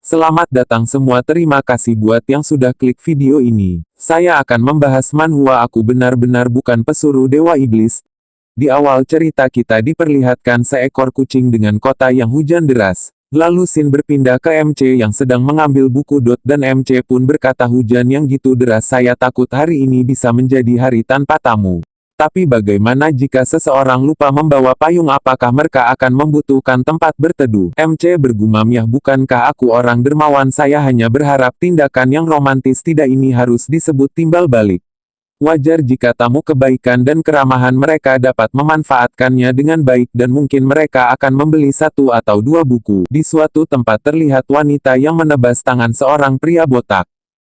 Selamat datang semua, terima kasih buat yang sudah klik video ini. Saya akan membahas manhwa Aku Benar-Benar Bukan Pesuruh Dewa Iblis. Di awal cerita kita diperlihatkan seekor kucing dengan kota yang hujan deras. Lalu Shin berpindah ke MC yang sedang mengambil buku dan MC pun berkata, hujan yang gitu deras, saya takut hari ini bisa menjadi hari tanpa tamu. Tapi bagaimana jika seseorang lupa membawa payung, apakah mereka akan membutuhkan tempat berteduh? MC bergumam, ya bukankah aku orang dermawan, saya hanya berharap tindakan yang romantis tidak ini harus disebut timbal balik. Wajar jika tamu kebaikan dan keramahan mereka dapat memanfaatkannya dengan baik dan mungkin mereka akan membeli 1 atau 2 buku. Di suatu tempat terlihat wanita yang menebas tangan seorang pria botak.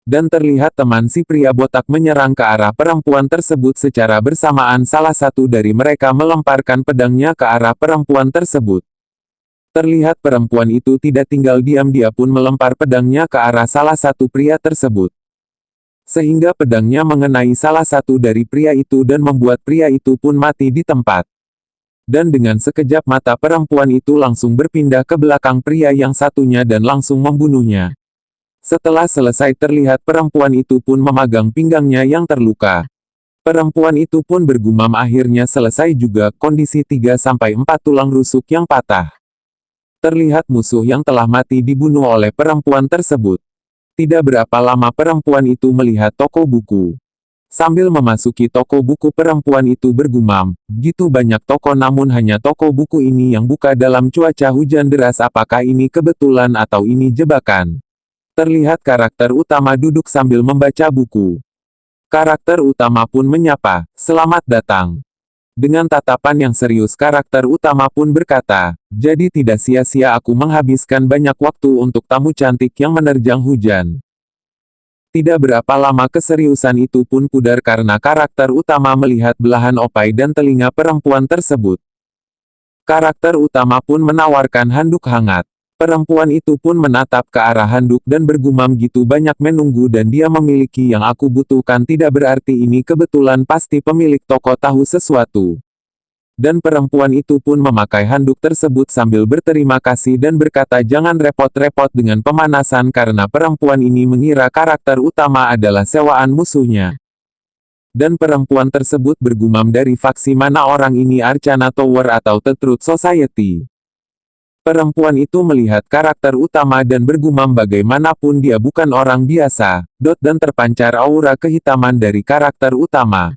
Dan terlihat teman si pria botak menyerang ke arah perempuan tersebut secara bersamaan. Salah satu dari mereka melemparkan pedangnya ke arah perempuan tersebut. Terlihat perempuan itu tidak tinggal diam, dia pun melempar pedangnya ke arah salah satu pria tersebut. Sehingga pedangnya mengenai salah satu dari pria itu dan membuat pria itu pun mati di tempat. Dan dengan sekejap mata perempuan itu langsung berpindah ke belakang pria yang satunya dan langsung membunuhnya. Setelah selesai terlihat perempuan itu pun memegang pinggangnya yang terluka. Perempuan itu pun bergumam, akhirnya selesai juga, kondisi 3-4 tulang rusuk yang patah. Terlihat musuh yang telah mati dibunuh oleh perempuan tersebut. Tidak berapa lama perempuan itu melihat toko buku. Sambil memasuki toko buku perempuan itu bergumam, begitu banyak toko namun hanya toko buku ini yang buka dalam cuaca hujan deras, apakah ini kebetulan atau ini jebakan? Terlihat karakter utama duduk sambil membaca buku. Karakter utama pun menyapa, "Selamat datang." Dengan tatapan yang serius karakter utama pun berkata, "Jadi tidak sia-sia aku menghabiskan banyak waktu untuk tamu cantik yang menerjang hujan." Tidak berapa lama keseriusan itu pun pudar karena karakter utama melihat belahan opai dan telinga perempuan tersebut. Karakter utama pun menawarkan handuk hangat. Perempuan itu pun menatap ke arah handuk dan bergumam, gitu banyak menunggu dan dia memiliki yang aku butuhkan, tidak berarti ini kebetulan, pasti pemilik toko tahu sesuatu. Dan perempuan itu pun memakai handuk tersebut sambil berterima kasih dan berkata jangan repot-repot dengan pemanasan karena perempuan ini mengira karakter utama adalah sewaan musuhnya. Dan perempuan tersebut bergumam, dari faksi mana orang ini, Arcana Tower atau The Truth Society? Perempuan itu melihat karakter utama dan bergumam bagaimanapun dia bukan orang biasa, dan terpancar aura kehitaman dari karakter utama.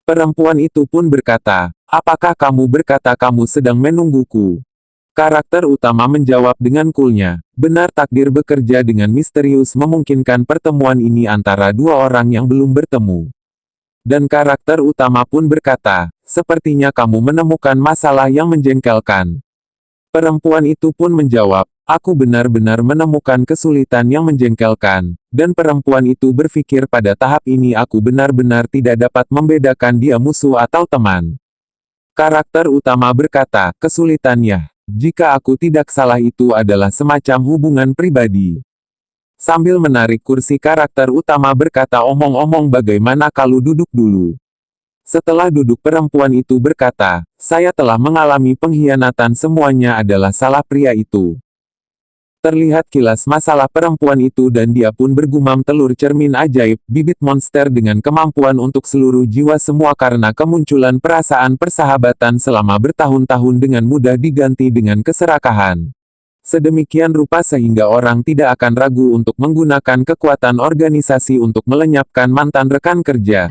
Perempuan itu pun berkata, apakah kamu berkata kamu sedang menungguku? Karakter utama menjawab dengan coolnya, benar, takdir bekerja dengan misterius memungkinkan pertemuan ini antara dua orang yang belum bertemu. Dan karakter utama pun berkata, sepertinya kamu menemukan masalah yang menjengkelkan. Perempuan itu pun menjawab, aku benar-benar menemukan kesulitan yang menjengkelkan, dan perempuan itu berpikir pada tahap ini aku benar-benar tidak dapat membedakan dia musuh atau teman. Karakter utama berkata, kesulitannya, jika aku tidak salah itu adalah semacam hubungan pribadi. Sambil menarik kursi karakter utama berkata, omong-omong bagaimana kalau duduk dulu? Setelah duduk perempuan itu berkata, saya telah mengalami pengkhianatan, semuanya adalah salah pria itu. Terlihat kilas masalah perempuan itu dan dia pun bergumam, telur cermin ajaib, bibit monster dengan kemampuan untuk seluruh jiwa semua karena kemunculan perasaan persahabatan selama bertahun-tahun dengan mudah diganti dengan keserakahan. Sedemikian rupa sehingga orang tidak akan ragu untuk menggunakan kekuatan organisasi untuk melenyapkan mantan rekan kerja.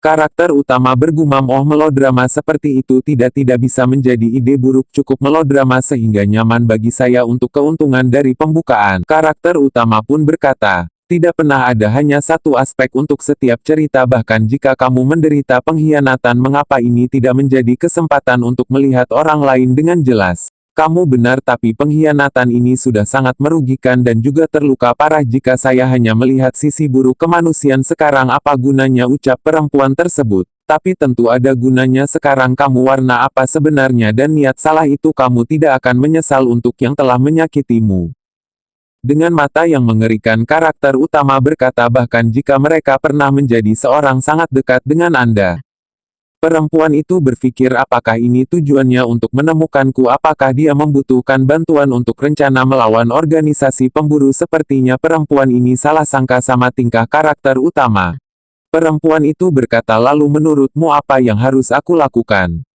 Karakter utama bergumam, oh melodrama seperti itu tidak bisa menjadi ide buruk, cukup melodrama sehingga nyaman bagi saya untuk keuntungan dari pembukaan. Karakter utama pun berkata, tidak pernah ada hanya satu aspek untuk setiap cerita, bahkan jika kamu menderita pengkhianatan mengapa ini tidak menjadi kesempatan untuk melihat orang lain dengan jelas. Kamu benar, tapi pengkhianatan ini sudah sangat merugikan dan juga terluka parah jika saya hanya melihat sisi buruk kemanusiaan sekarang, apa gunanya, ucap perempuan tersebut. Tapi tentu ada gunanya, sekarang kamu warna apa sebenarnya dan niat salah itu kamu tidak akan menyesal untuk yang telah menyakitimu. Dengan mata yang mengerikan karakter utama berkata bahkan jika mereka pernah menjadi seorang sangat dekat dengan Anda. Perempuan itu berpikir apakah ini tujuannya untuk menemukanku, apakah dia membutuhkan bantuan untuk rencana melawan organisasi pemburu. Sepertinya perempuan ini salah sangka sama tingkah karakter utama. Perempuan itu berkata, lalu menurutmu apa yang harus aku lakukan?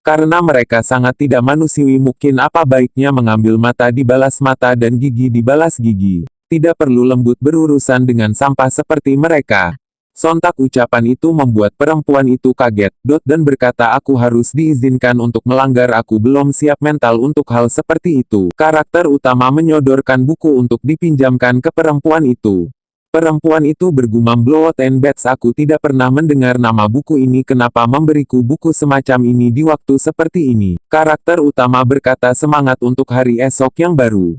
Karena mereka sangat tidak manusiawi, mungkin apa baiknya mengambil mata dibalas mata dan gigi dibalas gigi. Tidak perlu lembut berurusan dengan sampah seperti mereka. Sontak ucapan itu membuat perempuan itu kaget, dan berkata, aku harus diizinkan untuk melanggar, aku belum siap mental untuk hal seperti itu. Karakter utama menyodorkan buku untuk dipinjamkan ke perempuan itu. Perempuan itu bergumam, Blood and Bats, aku tidak pernah mendengar nama buku ini, kenapa memberiku buku semacam ini di waktu seperti ini? Karakter utama berkata, semangat untuk hari esok yang baru.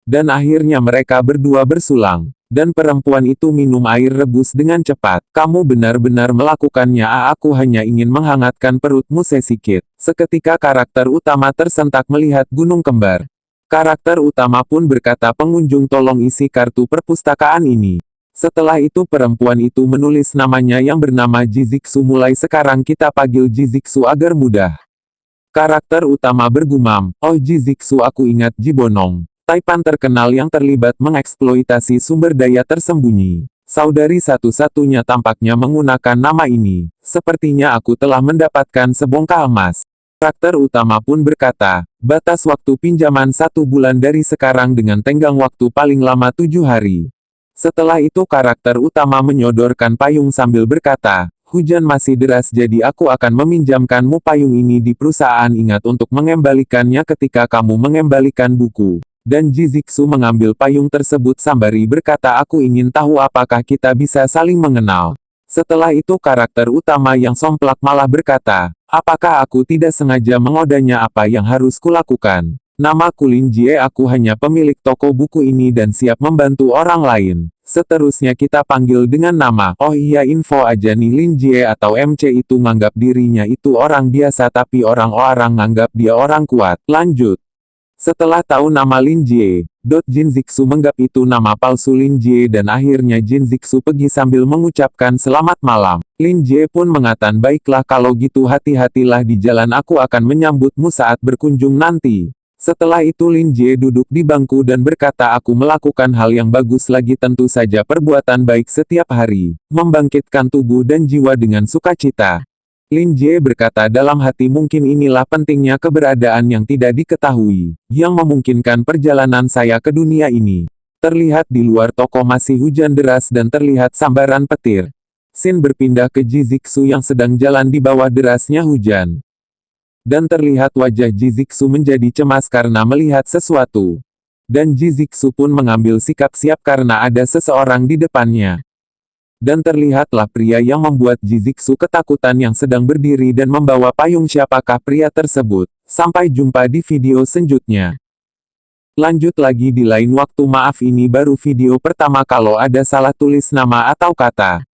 Dan akhirnya mereka berdua bersulang. Dan perempuan itu minum air rebus dengan cepat. Kamu benar-benar melakukannya, aku hanya ingin menghangatkan perutmu sedikit. Seketika karakter utama tersentak melihat gunung kembar. Karakter utama pun berkata, pengunjung tolong isi kartu perpustakaan ini. Setelah itu perempuan itu menulis namanya yang bernama Jiziksu. Mulai sekarang kita panggil Jiziksu agar mudah. Karakter utama bergumam, oh Jiziksu, aku ingat Jibonong. Taipan terkenal yang terlibat mengeksploitasi sumber daya tersembunyi. Saudari satu-satunya tampaknya menggunakan nama ini. Sepertinya aku telah mendapatkan sebongkah emas. Karakter utama pun berkata, batas waktu pinjaman 1 bulan dari sekarang dengan tenggang waktu paling lama 7 hari. Setelah itu karakter utama menyodorkan payung sambil berkata, hujan masih deras jadi aku akan meminjamkanmu payung ini di perusahaan, ingat untuk mengembalikannya ketika kamu mengembalikan buku. Dan Jiziksu mengambil payung tersebut sembari berkata, aku ingin tahu apakah kita bisa saling mengenal. Setelah itu karakter utama yang somplak malah berkata, apakah aku tidak sengaja mengodanya, apa yang harus kulakukan? Namaku Lin Jie, aku hanya pemilik toko buku ini dan siap membantu orang lain. Seterusnya kita panggil dengan nama, oh iya info aja nih, Lin Jie atau MC itu nganggap dirinya itu orang biasa tapi orang-orang nganggap dia orang kuat. Lanjut. Setelah tahu nama Lin Jie, Jinziksu menganggap itu nama palsu Lin Jie dan akhirnya Jinziksu pergi sambil mengucapkan selamat malam. Lin Jie pun mengatakan, baiklah kalau gitu hati-hatilah di jalan, aku akan menyambutmu saat berkunjung nanti. Setelah itu Lin Jie duduk di bangku dan berkata, aku melakukan hal yang bagus lagi, tentu saja perbuatan baik setiap hari, membangkitkan tubuh dan jiwa dengan sukacita. Lin Jie berkata dalam hati, mungkin inilah pentingnya keberadaan yang tidak diketahui, yang memungkinkan perjalanan saya ke dunia ini. Terlihat di luar toko masih hujan deras dan terlihat sambaran petir. Sin berpindah ke Jiziksu yang sedang jalan di bawah derasnya hujan. Dan terlihat wajah Jiziksu menjadi cemas karena melihat sesuatu. Dan Jiziksu pun mengambil sikap siap karena ada seseorang di depannya. Dan terlihatlah pria yang membuat Jiziksu ketakutan yang sedang berdiri dan membawa payung. Siapakah pria tersebut? Sampai jumpa di video selanjutnya. Lanjut lagi di lain waktu. Maaf, ini baru video pertama, kalau ada salah tulis nama atau kata.